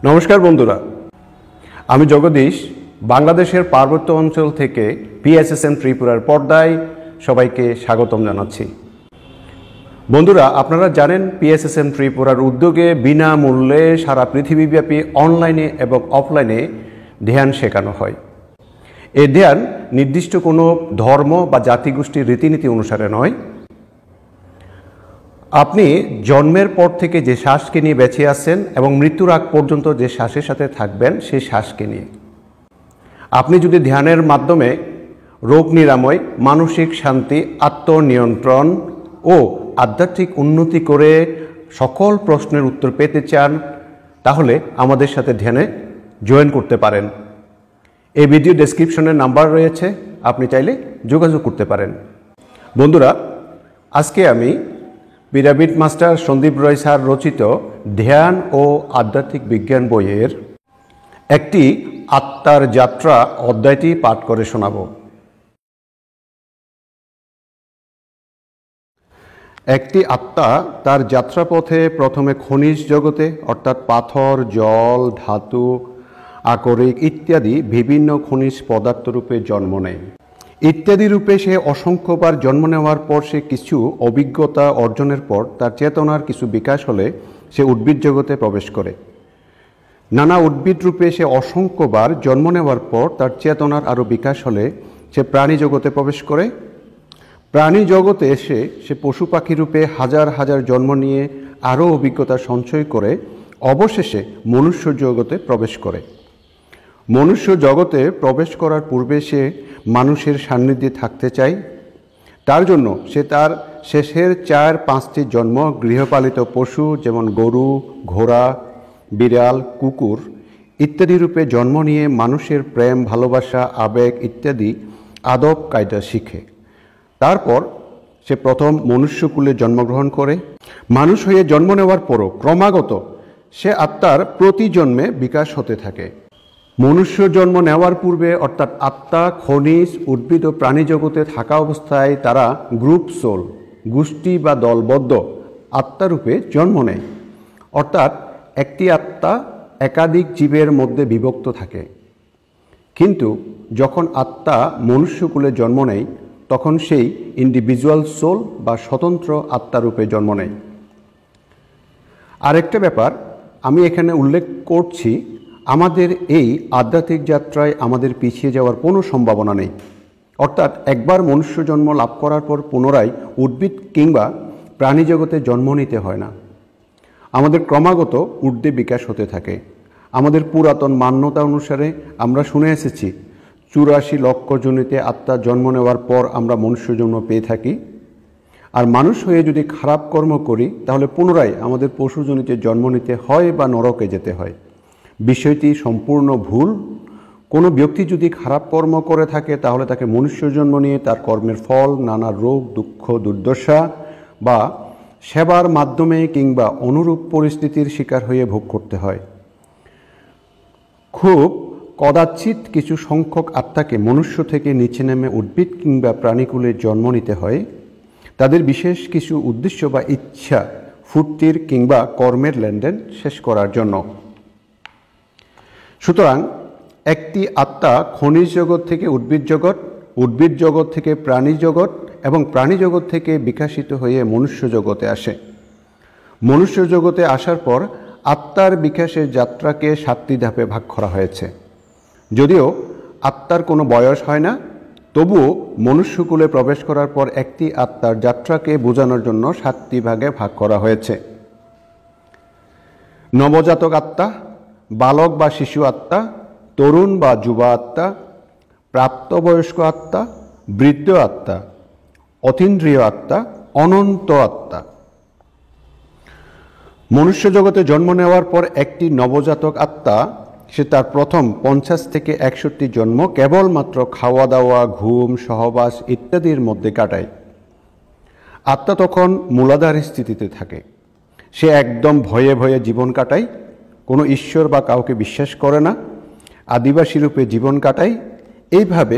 নমস্কার বন্ধুরা, আমি জগদীশ বাংলাদেশের পার্বত্য অঞ্চল থেকে PSSM ত্রিপুরার পর্দায় সবাইকে স্বাগতম জানাচ্ছি। বন্ধুরা, আপনারা জানেন PSSM ত্রিপুরার উদ্যোগে বিনামূল্যে সারা পৃথিবীব্যাপী অনলাইনে এবং অফলাইনে ধ্যান শেখানো হয়। এই ধ্যান নির্দিষ্ট কোনো ধর্ম বা জাতিগোষ্ঠীর রীতিনীতি অনুসারে নয়। আপনি জন্মের পর থেকে যে শ্বাসকে নিয়ে বেঁচে আছেন এবং মৃত্যুর আগ পর্যন্ত যে শ্বাসের সাথে থাকবেন সেই শ্বাসকে নিয়ে আপনি যদি ধ্যানের মাধ্যমে রোগ নিরাময়, মানসিক শান্তি, আত্মনিয়ন্ত্রণ ও আধ্যাত্মিক উন্নতি করে সকল প্রশ্নের উত্তর পেতে চান, তাহলে আমাদের সাথে ধ্যানে জয়েন করতে পারেন। এই ভিডিও ডেসক্রিপশনে নাম্বার রয়েছে, আপনি চাইলে যোগাযোগ করতে পারেন। বন্ধুরা, আজকে আমি পিরামিড মাস্টার সন্দীপ রয় স্যার রচিত ধ্যান ও আধ্যাত্মিক বিজ্ঞান বইয়ের একটি আত্মার যাত্রা অধ্যায়টি পাঠ করে শোনাব। একটি আত্মা তার যাত্রাপথে প্রথমে খনিজ জগতে অর্থাৎ পাথর, জল, ধাতু, আকরিক ইত্যাদি বিভিন্ন খনিজ পদার্থ রূপে জন্ম নেয়। ইত্যাদি রূপে সে অসংখ্যবার জন্ম নেওয়ার পর সে কিছু অভিজ্ঞতা অর্জনের পর তার চেতনার কিছু বিকাশ হলে সে উদ্ভিদ জগতে প্রবেশ করে। নানা উদ্ভিদ রূপে সে অসংখ্যবার জন্ম নেওয়ার পর তার চেতনার আরও বিকাশ হলে সে প্রাণী জগতে প্রবেশ করে। প্রাণী জগতে এসে সে পশু পাখি রূপে হাজার হাজার জন্ম নিয়ে আরও অভিজ্ঞতা সঞ্চয় করে অবশেষে মনুষ্য জগতে প্রবেশ করে। মনুষ্য জগতে প্রবেশ করার পূর্বে সে মানুষের সান্নিধ্যে থাকতে চায়। তার জন্য সে তার শেষের 4-5টি জন্ম গৃহপালিত পশু যেমন গরু, ঘোড়া, বিড়াল, কুকুর ইত্যাদি রূপে জন্ম নিয়ে মানুষের প্রেম, ভালোবাসা, আবেগ ইত্যাদি আদব কায়দা শিখে। তারপর সে প্রথম মনুষ্যকুলে জন্মগ্রহণ করে। মানুষ হয়ে জন্ম নেওয়ার পরও ক্রমাগত সে আত্মার প্রতি জন্মে বিকাশ হতে থাকে। মনুষ্য জন্ম নেওয়ার পূর্বে অর্থাৎ আত্মা খনিজ, উদ্ভিদ ও প্রাণী জগতে থাকা অবস্থায় তারা গ্রুপ সোল, গোষ্ঠী বা দলবদ্ধ আত্মারূপে জন্ম নেয়। অর্থাৎ একটি আত্মা একাধিক জীবের মধ্যে বিভক্ত থাকে। কিন্তু যখন আত্মা মনুষ্যকুলে জন্ম নেয় তখন সেই ইন্ডিভিজুয়াল সোল বা স্বতন্ত্র আত্মারূপে জন্ম নেয়। আরেকটা ব্যাপার আমি এখানে উল্লেখ করছি, আমাদের এই আধ্যাত্মিক যাত্রায় আমাদের পিছিয়ে যাওয়ার কোনো সম্ভাবনা নেই। অর্থাৎ একবার মনুষ্য জন্ম লাভ করার পর পুনরায় উদ্ভিদ কিংবা প্রাণী জগতে জন্ম নিতে হয় না। আমাদের ক্রমাগত ঊর্ধ্বে বিকাশ হতে থাকে। আমাদের পুরাতন মান্যতা অনুসারে আমরা শুনে এসেছি 84 লক্ষ যোনিতে আত্মা জন্ম নেওয়ার পর আমরা মনুষ্য জন্ম পেয়ে থাকি। আর মানুষ হয়ে যদি খারাপ কর্ম করি তাহলে পুনরায় আমাদের পশু যোনিতে জন্ম নিতে হয় বা নরকে যেতে হয়। বিষয়টি সম্পূর্ণ ভুল। কোনো ব্যক্তি যদি খারাপ কর্ম করে থাকে তাহলে তাকে মনুষ্য জন্ম নিয়ে তার কর্মের ফল নানা রোগ, দুঃখ, দুর্দশা বা সেবার মাধ্যমে কিংবা অনুরূপ পরিস্থিতির শিকার হয়ে ভোগ করতে হয়। খুব কদাচিৎ কিছু সংখ্যক আত্মাকে মনুষ্য থেকে নিচে নেমে উদ্ভিদ কিংবা প্রাণীকুলে জন্ম নিতে হয় তাদের বিশেষ কিছু উদ্দেশ্য বা ইচ্ছা, ফুর্তির কিংবা কর্মের লেনদেন শেষ করার জন্য। সুতরাং একটি আত্মা খনিজ জগৎ থেকে উদ্ভিদ জগৎ, উদ্ভিদ জগৎ থেকে প্রাণী জগৎ এবং প্রাণী জগৎ থেকে বিকাশিত হয়ে মনুষ্য জগতে আসে। মনুষ্য জগতে আসার পর আত্মার বিকাশের যাত্রাকে 7টি ধাপে ভাগ করা হয়েছে। যদিও আত্মার কোনো বয়স হয় না, তবুও মনুষ্যকুলে প্রবেশ করার পর একটি আত্মার যাত্রাকে বোঝানোর জন্য 7টি ভাগে ভাগ করা হয়েছে। নবজাতক আত্মা, বালক বা শিশু আত্মা, তরুণ বা যুবা আত্মা, প্রাপ্তবয়স্ক আত্মা, বৃদ্ধ আত্মা, অতীন্দ্রিয় আত্মা, অনন্ত আত্মা। মনুষ্য জগতে জন্ম নেওয়ার পর একটি নবজাতক আত্মা সে তার প্রথম 50 থেকে 61 জন্ম কেবলমাত্র খাওয়া দাওয়া, ঘুম, সহবাস ইত্যাদির মধ্যে কাটায়। আত্মা তখন মূলাধার স্থিতিতে থাকে। সে একদম ভয়ে ভয়ে জীবন কাটায়, কোনো ঈশ্বর বা কাউকে বিশ্বাস করে না, আদিবাসী রূপে জীবন কাটায়। এইভাবে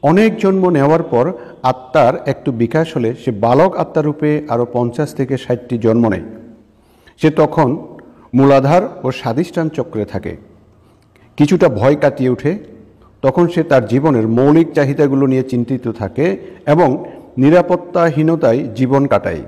অনেক জন্ম নেওয়ার পর আত্মার একটু বিকাশ হলে সে বালক আত্মারূপে আরও 50 থেকে 60টি জন্ম নেয়। সে তখন মূলাধার ও স্বাধিষ্ঠান চক্রে থাকে। কিছুটা ভয় কাটিয়ে ওঠে, তখন সে তার জীবনের মৌলিক চাহিদাগুলো নিয়ে চিন্তিত থাকে এবং নিরাপত্তাহীনতায় জীবন কাটায়।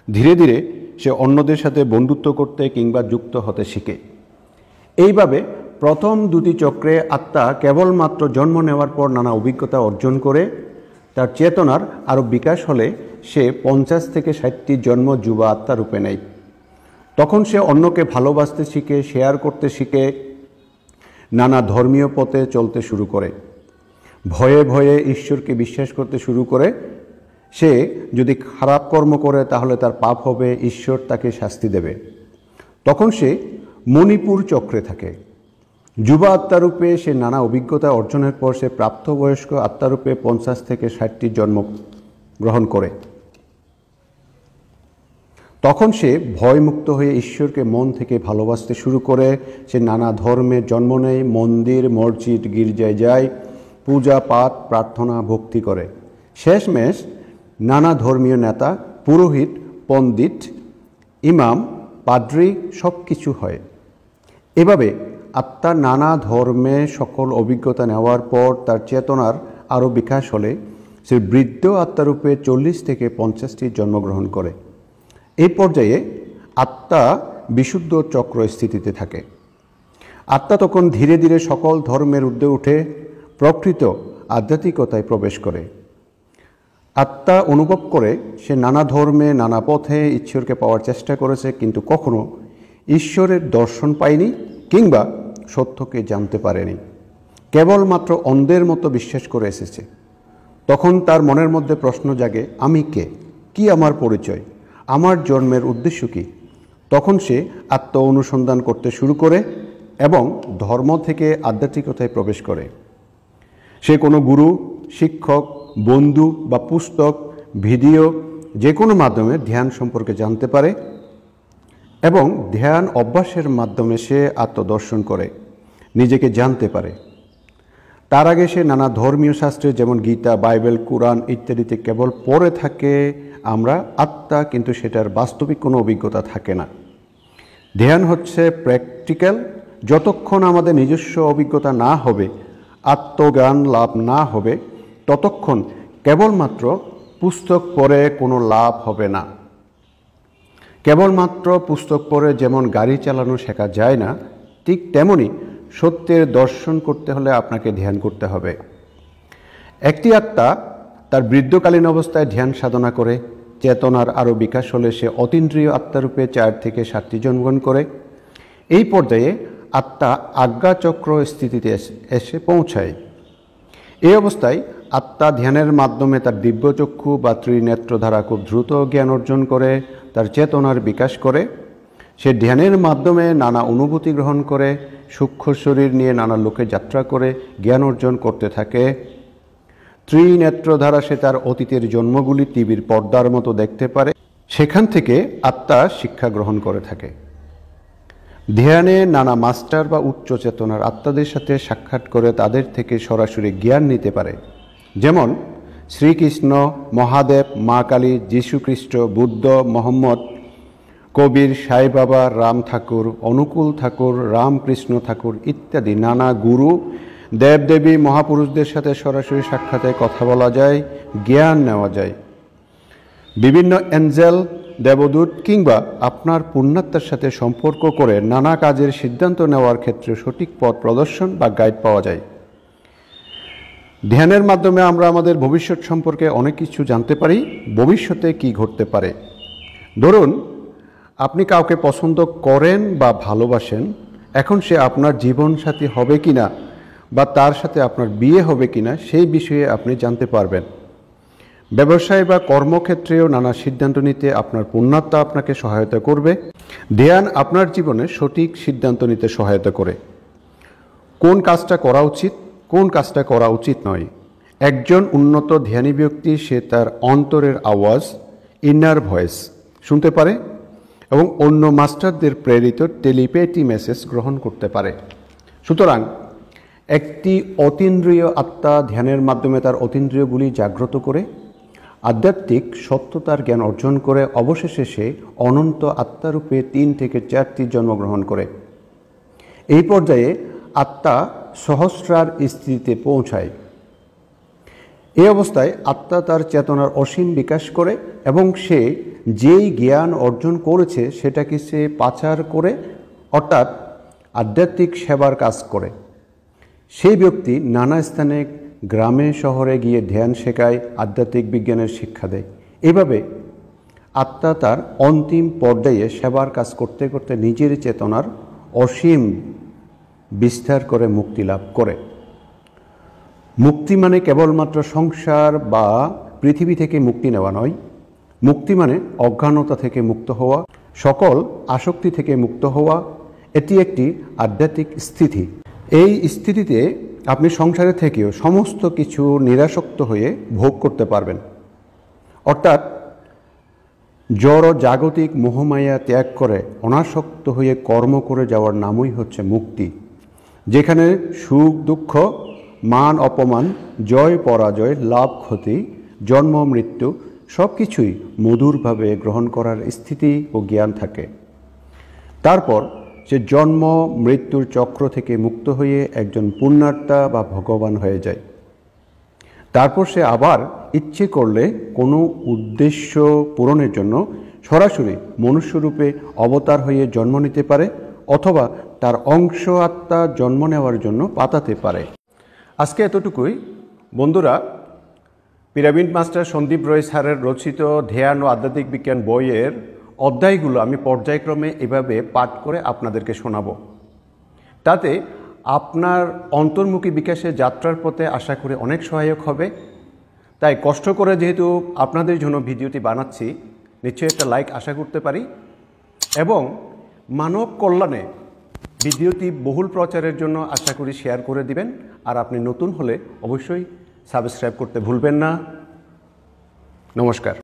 ধীরে ধীরে সে অন্যদের সাথে বন্ধুত্ব করতে কিংবা যুক্ত হতে শিখে। এইভাবে প্রথম দুটি চক্রে আত্মা কেবলমাত্র জন্ম নেওয়ার পর নানা অভিজ্ঞতা অর্জন করে তার চেতনার আরও বিকাশ হলে সে 50 থেকে 60টি জন্ম যুবা আত্মা রূপে নেয়। তখন সে অন্যকে ভালোবাসতে শিখে, শেয়ার করতে শিখে, নানা ধর্মীয় পথে চলতে শুরু করে, ভয়ে ভয়ে ঈশ্বরকে বিশ্বাস করতে শুরু করে। সে যদি খারাপ কর্ম করে তাহলে তার পাপ হবে, ঈশ্বর তাকে শাস্তি দেবে। তখন সে মণিপুর চক্রে থাকে। যুবা আত্মারূপে সে নানা অভিজ্ঞতা অর্জনের পর সে প্রাপ্তবয়স্ক আত্মারূপে 50 থেকে 60টি জন্ম গ্রহণ করে। তখন সে ভয়মুক্ত হয়ে ঈশ্বরকে মন থেকে ভালোবাসতে শুরু করে। সে নানা ধর্মে জন্ম নেয়, মন্দির, মসজিদ, গির্জায় যায়, পূজা পাঠ, প্রার্থনা, ভক্তি করে। শেষমেশ নানা ধর্মীয় নেতা, পুরোহিত, পণ্ডিত, ইমাম, পাদ্রী সব কিছু হয়। এভাবে আত্মা নানা ধর্মে সকল অভিজ্ঞতা নেওয়ার পর তার চেতনার আরও বিকাশ হলে সে বৃদ্ধ আত্মারূপে 40 থেকে 50টি জন্মগ্রহণ করে। এই পর্যায়ে আত্মা বিশুদ্ধ চক্র স্থিতিতে থাকে। আত্মা তখন ধীরে ধীরে সকল ধর্মের ঊর্ধ্বে উঠে প্রকৃত আধ্যাত্মিকতায় প্রবেশ করে। আত্মা অনুভব করে সে নানা ধর্মে, নানা পথে ঈশ্বরকে পাওয়ার চেষ্টা করেছে, কিন্তু কখনো ঈশ্বরের দর্শন পায়নি কিংবা সত্যকে জানতে পারেনি। কেবলমাত্র অন্ধের মতো বিশ্বাস করে এসেছে। তখন তার মনের মধ্যে প্রশ্ন জাগে, আমি কে? কি আমার পরিচয়? আমার জন্মের উদ্দেশ্য কী? তখন সে আত্ম অনুসন্ধান করতে শুরু করে এবং ধর্ম থেকে আধ্যাত্মিকতায় প্রবেশ করে। সে কোনো গুরু, শিক্ষক, বন্ধু বা পুস্তক, ভিডিও যে কোনো মাধ্যমে ধ্যান সম্পর্কে জানতে পারে এবং ধ্যান অভ্যাসের মাধ্যমে সে আত্মদর্শন করে, নিজেকে জানতে পারে। তার আগে সে নানা ধর্মীয় শাস্ত্রে যেমন গীতা, বাইবেল, কোরআন ইত্যাদিতে কেবল পড়ে থাকে আমরা আত্মা, কিন্তু সেটার বাস্তবিক কোনো অভিজ্ঞতা থাকে না। ধ্যান হচ্ছে প্র্যাকটিক্যাল। যতক্ষণ আমাদের নিজস্ব অভিজ্ঞতা না হবে, আত্মজ্ঞান লাভ না হবে, ততক্ষণ কেবলমাত্র পুস্তক পড়ে কোনো লাভ হবে না। কেবলমাত্র পুস্তক পড়ে যেমন গাড়ি চালানো শেখা যায় না, ঠিক তেমনি সত্যের দর্শন করতে হলে আপনাকে ধ্যান করতে হবে। একটি আত্মা তার বৃদ্ধকালীন অবস্থায় ধ্যান সাধনা করে চেতনার আরও বিকাশ হলে সে অতীন্দ্রিয় আত্মারূপে 4 থেকে 7টি জন্মগ্রহণ করে। এই পর্যায়ে আত্মা আজ্ঞাচক্র স্থিতিতে এসে পৌঁছায়। এই অবস্থায় আত্মা ধ্যানের মাধ্যমে তার দিব্যচক্ষু বা ত্রিনেত্র দ্বারা খুব দ্রুত জ্ঞান অর্জন করে, তার চেতনার বিকাশ করে। সে ধ্যানের মাধ্যমে নানা অনুভূতি গ্রহণ করে, সূক্ষ্ম শরীর নিয়ে নানা লোকে যাত্রা করে জ্ঞান অর্জন করতে থাকে। ত্রিনেত্র দ্বারা সে তার অতীতের জন্মগুলি টিভির পর্দার মতো দেখতে পারে। সেখান থেকে আত্মা শিক্ষা গ্রহণ করে থাকে। ধ্যানে নানা মাস্টার বা উচ্চ চেতনার আত্মাদের সাথে সাক্ষাৎ করে তাদের থেকে সরাসরি জ্ঞান নিতে পারে। যেমন শ্রীকৃষ্ণ, মহাদেব, মা কালী, যীশুখ্রিস্ট, বুদ্ধ, মোহাম্মদ, কবির, সাই বাবা, রাম ঠাকুর, অনুকূল ঠাকুর, রামকৃষ্ণ ঠাকুর ইত্যাদি নানা গুরু, দেবদেবী, মহাপুরুষদের সাথে সরাসরি সাক্ষাতে কথা বলা যায়, জ্ঞান নেওয়া যায়। বিভিন্ন এঞ্জেল, দেবদূত কিংবা আপনার পুণ্যাত্মার সাথে সম্পর্ক করে নানা কাজের সিদ্ধান্ত নেওয়ার ক্ষেত্রে সঠিক পথ প্রদর্শন বা গাইড পাওয়া যায়। ধ্যানের মাধ্যমে আমরা আমাদের ভবিষ্যৎ সম্পর্কে অনেক কিছু জানতে পারি। ভবিষ্যতে কি ঘটতে পারে? ধরুন আপনি কাউকে পছন্দ করেন বা ভালোবাসেন, এখন সে আপনার জীবনসাথী হবে কিনা বা তার সাথে আপনার বিয়ে হবে কিনা সেই বিষয়ে আপনি জানতে পারবেন। ব্যবসায় বা কর্মক্ষেত্রেও নানা সিদ্ধান্ত নিতে আপনার পুণ্যাত্মা আপনাকে সহায়তা করবে। ধ্যান আপনার জীবনে সঠিক সিদ্ধান্ত নিতে সহায়তা করে। কোন কাজটা করা উচিত, কোন কাজটা করা উচিত নয়। একজন উন্নত ধ্যানী ব্যক্তি সে তার অন্তরের আওয়াজ, ইনার ভয়েস শুনতে পারে এবং অন্য মাস্টারদের প্রেরিত টেলিপ্যাথি মেসেজ গ্রহণ করতে পারে। সুতরাং একটি অতীন্দ্রিয় আত্মা ধ্যানের মাধ্যমে তার অতীন্দ্রিয়গুলি জাগ্রত করে আধ্যাত্মিক সত্যতার জ্ঞান অর্জন করে অবশেষে সে অনন্ত আত্মারূপে 3 থেকে 4টি জন্মগ্রহণ করে। এই পর্যায়ে আত্মা সহস্রার স্থিতিতে পৌঁছায়। এই অবস্থায় আত্মা তার চেতনার অসীম বিকাশ করে এবং সে যেই জ্ঞান অর্জন করেছে সেটাকে সে পাচার করে, অর্থাৎ আধ্যাত্মিক সেবার কাজ করে। সেই ব্যক্তি নানা স্থানে গ্রামে শহরে গিয়ে ধ্যান শেখায়, আধ্যাত্মিক বিজ্ঞানের শিক্ষা দেয়। এভাবে আত্মা তার অন্তিম পর্যায়ে সেবার কাজ করতে করতে নিজের চেতনার অসীম বিস্তার করে মুক্তি লাভ করে। মুক্তি মানে কেবলমাত্র সংসার বা পৃথিবী থেকে মুক্তি নেওয়া নয়। মুক্তি মানে অজ্ঞানতা থেকে মুক্ত হওয়া, সকল আসক্তি থেকে মুক্ত হওয়া। এটি একটি আধ্যাত্মিক স্থিতি। এই স্থিতিতে আপনি সংসারে থেকেও সমস্ত কিছু নিরাসক্ত হয়ে ভোগ করতে পারবেন, অর্থাৎ জড় জাগতিক মোহমায়া ত্যাগ করে অনাসক্ত হয়ে কর্ম করে যাওয়ার নামই হচ্ছে মুক্তি, যেখানে সুখ দুঃখ, মান অপমান, জয় পরাজয়, লাভ ক্ষতি, জন্ম মৃত্যু সব কিছুই মধুরভাবে গ্রহণ করার স্থিতি ও জ্ঞান থাকে। তারপর সে জন্ম মৃত্যুর চক্র থেকে মুক্ত হয়ে একজন পুণ্যাত্মা বা ভগবান হয়ে যায়। তারপর সে আবার ইচ্ছে করলে কোনো উদ্দেশ্য পূরণের জন্য সরাসরি মনুষ্যরূপে অবতার হয়ে জন্ম নিতে পারে, অথবা তার অংশ আত্মা জন্ম নেওয়ার জন্য পাঠাতে পারে। আজকে এতটুকুই বন্ধুরা। পিরামিড মাস্টার সন্দীপ রয় স্যারের রচিত ধ্যান ও আধ্যাত্মিক বিজ্ঞান বইয়ের অধ্যায়গুলো আমি পর্যায়ক্রমে এভাবে পাঠ করে আপনাদেরকে শোনাব। তাতে আপনার অন্তর্মুখী বিকাশের যাত্রার পথে আশা করি অনেক সহায়ক হবে। তাই কষ্ট করে যেহেতু আপনাদের জন্য ভিডিওটি বানাচ্ছি, নিশ্চয়ই একটা লাইক আশা করতে পারি এবং মানব কল্যাণে ভিডিওটি বহুল প্রচারের জন্য আশা করি শেয়ার করে দিবেন। আর আপনি নতুন হলে অবশ্যই সাবস্ক্রাইব করতে ভুলবেন না। নমস্কার।